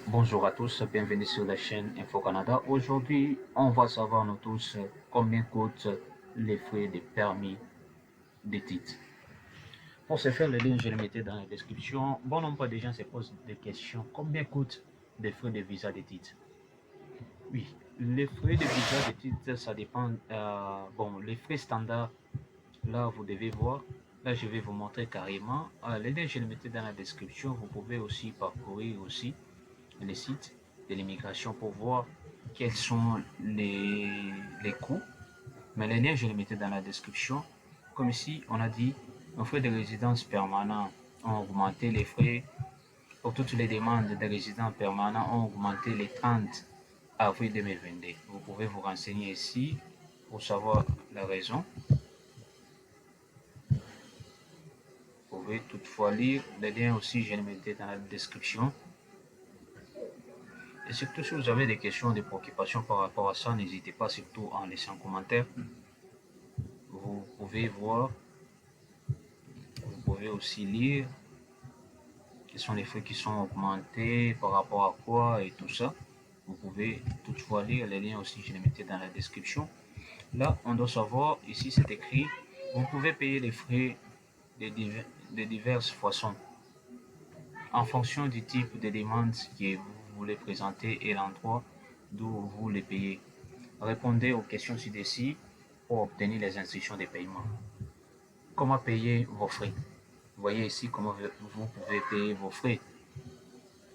Bonjour à tous, bienvenue sur la chaîne Info Canada. Aujourd'hui, on va savoir nous tous combien coûtent les frais de permis d'études. Pour ce faire, le lien, je le mettais dans la description. Bon nombre de gens se posent des questions. Combien coûtent les frais de visa d'études? Oui, les frais de visa d'études, ça dépend. Bon, les frais standards, là, vous devez voir. Là, je vais vous montrer carrément. Le lien, je le mettais dans la description. Vous pouvez aussi parcourir aussi les sites de l'immigration pour voir quels sont les coûts. Mais les liens, je les mettais dans la description. Comme ici, on a dit, nos frais de résidence permanents ont augmenté, les frais pour toutes les demandes de résidents permanents ont augmenté le 30 avril 2022. Vous pouvez vous renseigner ici pour savoir la raison. Vous pouvez toutefois lire les liens aussi, je les mettais dans la description. Et surtout, si vous avez des questions, des préoccupations par rapport à ça, n'hésitez pas surtout en laissant un commentaire. Vous pouvez voir, vous pouvez aussi lire quels sont les frais qui sont augmentés, par rapport à quoi et tout ça. Vous pouvez toutefois lire les liens aussi, je les mettais dans la description. Là, on doit savoir, ici c'est écrit, vous pouvez payer les frais de diverses façons en fonction du type de demande que vous voulez présenter et l'endroit d'où vous les payez. Répondez aux questions ci-dessus pour obtenir les instructions de paiement. Comment payer vos frais? Vous voyez ici comment vous pouvez payer vos frais.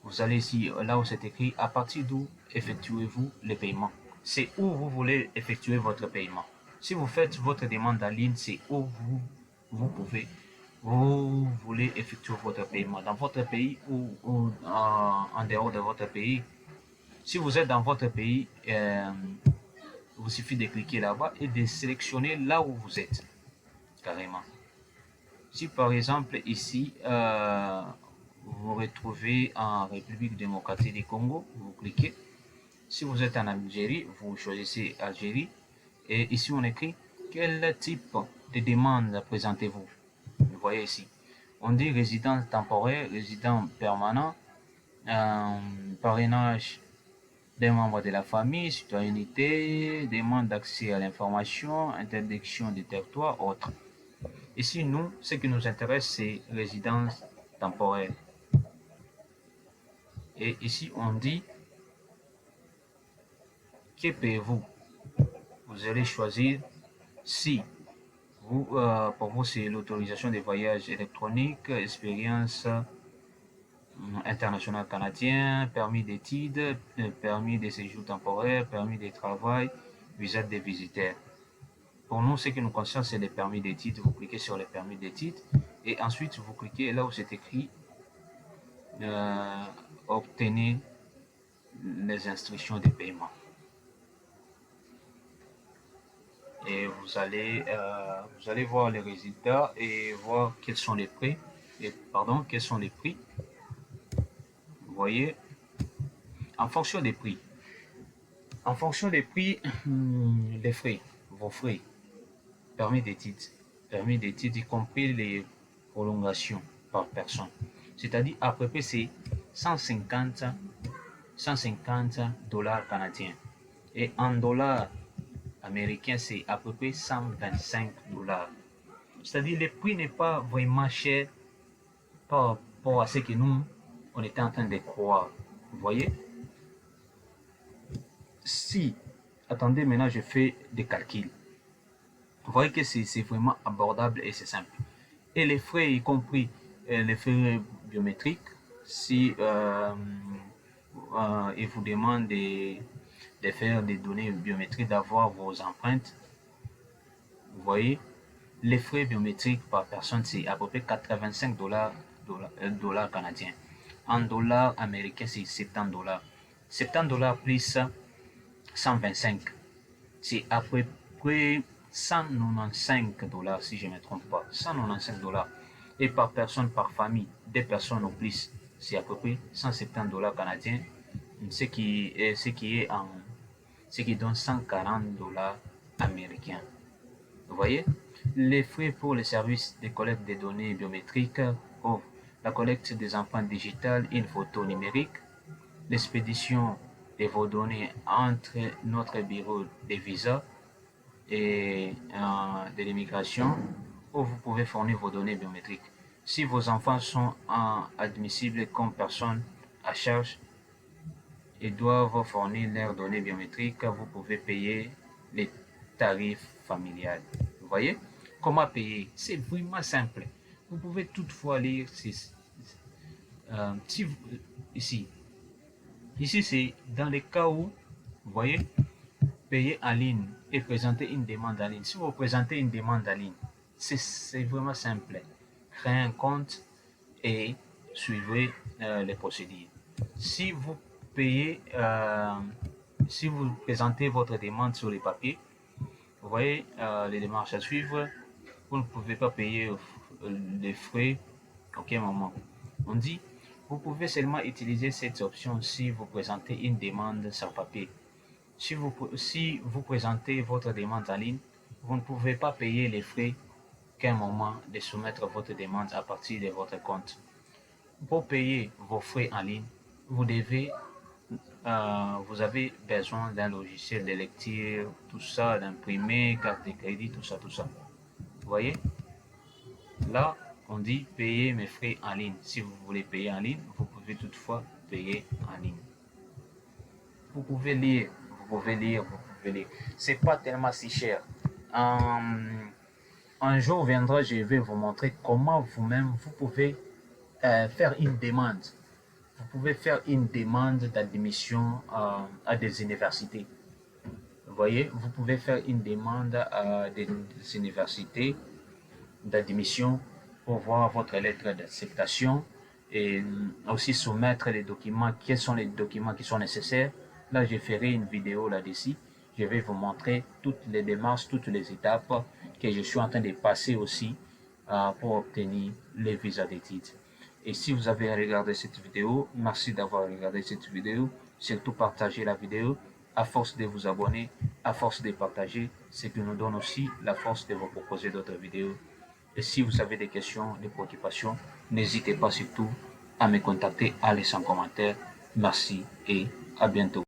Vous allez ici, là où c'est écrit, à partir d'où effectuez-vous les paiements. C'est où vous voulez effectuer votre paiement. Si vous faites votre demande en ligne, c'est où vous voulez effectuer votre paiement. Dans votre pays ou en dehors de votre pays. Si vous êtes dans votre pays, il suffit de cliquer là-bas et de sélectionner là où vous êtes, carrément. Si par exemple ici, vous vous retrouvez en République démocratique du Congo, vous cliquez. Si vous êtes en Algérie, vous choisissez Algérie. Et ici, on écrit quel type de demande présentez-vous. Vous voyez ici. On dit résident temporaire, résident permanent, parrainage des membres de la famille, citoyenneté, demande d'accès à l'information, interdiction du territoire, autres. Ici, nous, ce qui nous intéresse, c'est résidence temporaire. Et ici, on dit que payez-vous. Vous allez choisir si vous, pour vous, c'est l'autorisation des voyages électroniques, expérience international canadien, permis d'études, permis de séjour temporaire, permis de travail, visa de visiteurs. Pour nous, ce qui nous concerne, c'est les permis d'études. Vous cliquez sur les permis d'études et ensuite vous cliquez là où c'est écrit obtenez les instructions de paiement. Et vous allez voir les résultats et voir quels sont les prix. Quels sont les prix. Vous voyez, en fonction des prix. En fonction des prix, les frais, vos frais, permis d'études, y compris les prolongations par personne. C'est-à-dire, à peu près, c'est 150 dollars canadiens. Et en dollars américains, c'est à peu près 125 dollars. C'est-à-dire, le prix n'est pas vraiment cher par rapport à ce que nous, on était en train de croire. Vous voyez? Si, attendez, maintenant je fais des calculs. Vous voyez que c'est vraiment abordable et c'est simple. Et les frais, y compris les frais biométriques, si il vous demande de faire des données biométriques, d'avoir vos empreintes, vous voyez, les frais biométriques par personne, c'est à peu près 85 dollars canadiens. En dollars américains, c'est 70 dollars. 70 dollars plus 125, c'est à peu près 195 dollars, si je ne me trompe pas. 195 dollars. Et par personne, par famille, des personnes au plus, c'est à peu près 170 dollars canadiens, ce qui donne 140 dollars américains. Vous voyez, les frais pour les services de collecte des données biométriques couvrent la collecte des empreintes digitales et une photo numérique, l'expédition de vos données entre notre bureau de visa et de l'immigration, où vous pouvez fournir vos données biométriques. Si vos enfants sont admissibles comme personnes à charge et doivent fournir leurs données biométriques, vous pouvez payer les tarifs familiales. Vous voyez comment payer? C'est vraiment simple. Vous pouvez toutefois lire si vous, ici. Ici, c'est dans les cas où, vous voyez, payer en ligne et présenter une demande en ligne. Si vous présentez une demande en ligne, c'est vraiment simple. Créez un compte et suivez les procédures. Si vous payez, si vous présentez votre demande sur les papiers, vous voyez les démarches à suivre, vous ne pouvez pas payer les frais à aucun moment. On dit, vous pouvez seulement utiliser cette option si vous présentez une demande sur papier. Si vous présentez votre demande en ligne, vous ne pouvez pas payer les frais qu'un moment de soumettre votre demande à partir de votre compte. Pour payer vos frais en ligne, vous avez besoin d'un logiciel de lecture, tout ça, d'imprimer, carte de crédit, tout ça. Vous voyez? Là, on dit payer mes frais en ligne. Si vous voulez payer en ligne, vous pouvez toutefois payer en ligne. Vous pouvez lire. C'est pas tellement si cher. Un jour viendra, je vais vous montrer comment vous-même vous pouvez faire une demande. Vous pouvez faire une demande d'admission à des universités. Vous voyez, vous pouvez faire une demande à des universités d'admission pour voir votre lettre d'acceptation et aussi soumettre les documents. Quels sont les documents qui sont nécessaires? Là, je ferai une vidéo là-dessus. Je vais vous montrer toutes les démarches, toutes les étapes que je suis en train de passer aussi pour obtenir les visas d'études. Et si vous avez regardé cette vidéo, merci d'avoir regardé cette vidéo. Surtout partagez la vidéo. À force de vous abonner, à force de partager, ce qui nous donne aussi la force de vous proposer d'autres vidéos. Et si vous avez des questions, des préoccupations, n'hésitez pas surtout à me contacter, à laisser un commentaire. Merci et à bientôt.